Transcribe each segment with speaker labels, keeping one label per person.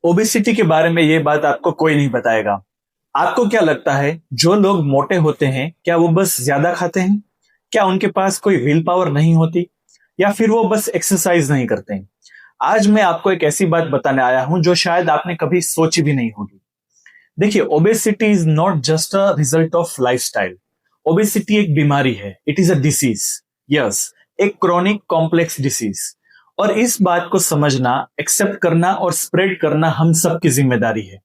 Speaker 1: Obesity के बारे में ये बात आपको कोई नहीं बताएगा। आपको क्या लगता है, जो लोग मोटे होते हैं क्या वो बस ज्यादा खाते हैं? क्या उनके पास कोई विल पावर नहीं होती, या फिर वो बस एक्सरसाइज नहीं करते हैं? आज मैं आपको एक ऐसी बात बताने आया हूं जो शायद आपने कभी सोची भी नहीं होगी। देखिए, obesity is not just a result of lifestyle. Obesity एक बीमारी है, it is a disease. Yes, एक क्रॉनिक कॉम्प्लेक्स डिसीज। और इस बात को समझना, एक्सेप्ट करना और स्प्रेड करना हम सबकी जिम्मेदारी है।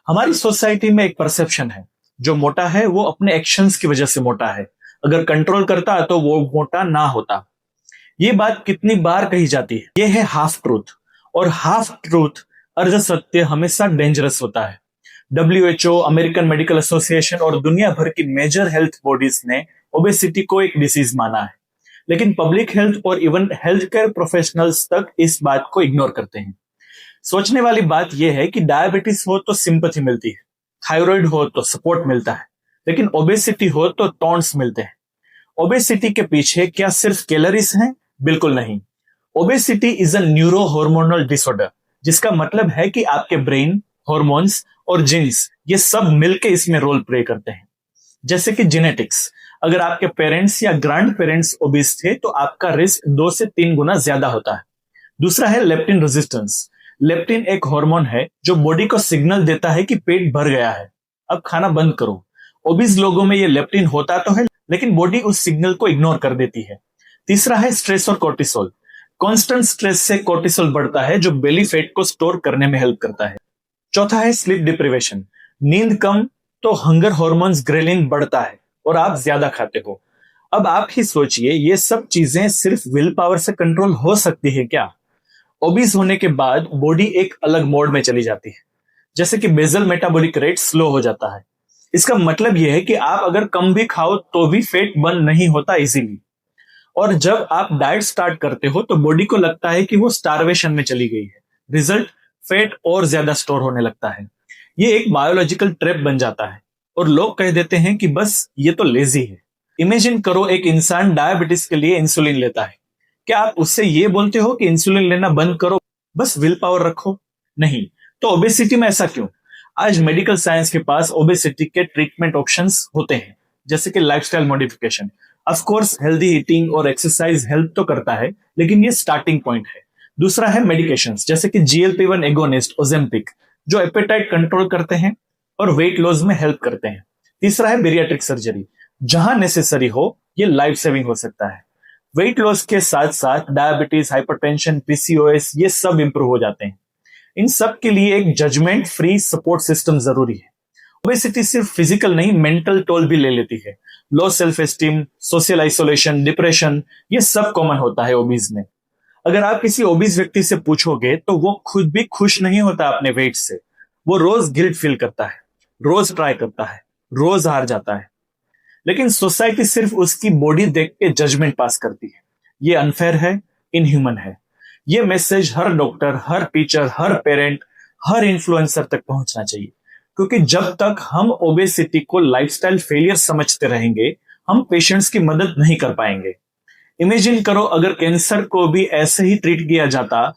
Speaker 1: हमारी सोसाइटी में एक परसेप्शन है, जो मोटा है वो अपने एक्शंस की वजह से मोटा है, अगर कंट्रोल करता तो वो मोटा ना होता। ये बात कितनी बार कही जाती है। ये है हाफ ट्रूथ, और हाफ ट्रूथ, अर्ध सत्य, हमेशा डेंजरस होता है। WHO, अमेरिकन मेडिकल एसोसिएशन और दुनिया भर की मेजर हेल्थ बॉडीज ने ओबेसिटी को एक डिसीज माना है, लेकिन पब्लिक हेल्थ और इवन हेल्थ केयर प्रोफेशनल्स तक इस बात को इग्नोर करते हैं। सोचने वाली बात यह है कि डायबिटीज हो तो सिंपैथी मिलती है, थायराइड हो तो सपोर्ट मिलता है, लेकिन ओबेसिटी हो तो टॉन्ट्स मिलते हैं। ओबेसिटी के पीछे क्या सिर्फ कैलोरीज हैं? बिल्कुल नहीं। Obesity is a neuro hormonal disorder, जिसका मतलब है कि आपके ब्रेन, हॉर्मोन्स और जीन्स, ये सब मिलके इसमें रोल प्ले करते हैं। जैसे कि जेनेटिक्स, अगर आपके पेरेंट्स या ग्रैंड पेरेंट्स ओबीस थे तो आपका रिस्क 2 से 3 गुना ज्यादा होता है। दूसरा है लेप्टिन रेजिस्टेंस। लेप्टिन एक हार्मोन है जो बॉडी को सिग्नल देता है कि पेट भर गया है, अब खाना बंद करो। ओबीस लोगों में ये लेप्टिन होता तो है, लेकिन बॉडी उस सिग्नल को इग्नोर कर देती है। तीसरा है स्ट्रेस और कोर्टिसोल। कांस्टेंट स्ट्रेस से कोर्टिसोल बढ़ता है, जो बेली फैट को स्टोर करने में हेल्प करता है। चौथा है स्लीप डिप्रिवेशन। नींद कम तो हंगर हार्मोन्स ग्रेलिन बढ़ता है और आप ज्यादा खाते हो। अब आप ही सोचिए, ये सब चीजें सिर्फ विल पावर से कंट्रोल हो सकती है क्या? ओबीस होने के बाद बॉडी एक अलग मोड में चली जाती है, जैसे कि बेसल मेटाबॉलिक रेट स्लो हो जाता है। इसका मतलब यह है कि आप अगर कम भी खाओ तो भी फैट बर्न नहीं होता इजीली। और जब आप डाइट स्टार्ट करते हो तो बॉडी को लगता है कि वो स्टारवेशन में चली गई है। रिजल्ट, फैट और ज्यादा स्टोर होने लगता है। ये एक बायोलॉजिकल ट्रैप बन जाता है, और लोग कह देते हैं कि बस ये तो लेजी है। इमेजिन करो, एक इंसान डायबिटीज के लिए इंसुलिन लेता है। क्या आप उससे ये बोलते हो कि इंसुलिन लेना बंद करो, बस विल पावर रखो? नहीं। तो ओबेसिटी में ऐसा क्यों? आज मेडिकल साइंस के पास ओबेसिटी के ट्रीटमेंट ऑप्शंस होते हैं, जैसे कि lifestyle modification. Of course healthy eating और एक्सरसाइज हेल्प तो करता है, लेकिन ये स्टार्टिंग पॉइंट है। दूसरा है मेडिकेशंस, जैसे कि GLP-1 एगोनिस्ट, ओजेम्पिक, जो एपेटाइट कंट्रोल करते हैं और वेट लॉस में हेल्प करते हैं। तीसरा है बेरियाट्रिक सर्जरी, जहां नेसेसरी हो ये लाइफ सेविंग हो सकता है। वेट लॉस के साथ साथ डायबिटीज, हाइपरटेंशन, PCOS, ये सब इंप्रूव हो जाते हैं। इन सब के लिए एक जजमेंट फ्री सपोर्ट सिस्टम जरूरी है। ओबेसिटी सिर्फ फिजिकल नहीं, मेंटल टोल भी ले लेती है। Low self esteem, social isolation, depression, ये सब कॉमन होता है ओबीज में। अगर आप किसी ओबीज व्यक्ति से पूछोगे तो वो खुद भी खुश नहीं होता अपने वेट से। वो रोज गिल्ट फील करता है, रोज ट्राई करता है, रोज हार जाता है। लेकिन सोसाइटी सिर्फ उसकी बॉडी देख के जजमेंट पास करती है। ये अनफेयर है, इनह्यूमन है। ये मैसेज हर डॉक्टर, हर टीचर, हर पेरेंट, हर इन्फ्लुएंसर तक पहुंचना चाहिए, क्योंकि जब तक हम ओबेसिटी को लाइफस्टाइल फेलियर समझते रहेंगे, हम पेशेंट्स की मदद नहीं कर पाएंगे। इमेजिन करो, अगर कैंसर को भी ऐसे ही ट्रीट किया जाता,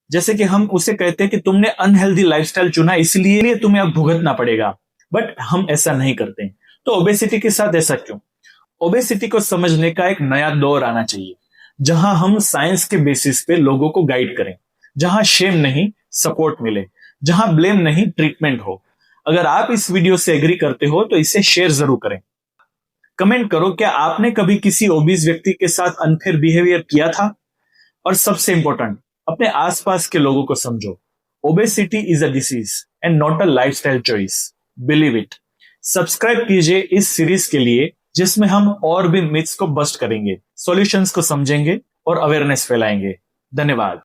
Speaker 1: जैसे कि हम उसे कहते हैं कि तुमने अनहेल्दी लाइफस्टाइल चुना, इसलिए तुम्हें अब भुगतना पड़ेगा, बट हम ऐसा नहीं करते। तो ओबेसिटी के साथ ऐसा क्यों? ओबेसिटी को समझने का एक नया दौर आना चाहिए, जहां हम साइंस के बेसिस पे लोगों को गाइड करें, जहां शेम नहीं, सपोर्ट मिले, जहां ब्लेम नहीं, ट्रीटमेंट हो। अगर आप इस वीडियो से एग्री करते हो तो इसे शेयर जरूर करें। कमेंट करो, क्या आपने कभी किसी ओबीज व्यक्ति के साथ अनफेयर बिहेवियर किया था? और सबसे इंपॉर्टेंट, अपने आसपास के लोगों को समझो। Obesity is a disease and not a lifestyle choice. Believe it. Subscribe कीजिए इस सीरीज के लिए, जिसमें हम और भी मिथ्स को बस्ट करेंगे, सॉल्यूशंस को समझेंगे और अवेयरनेस फैलाएंगे। धन्यवाद।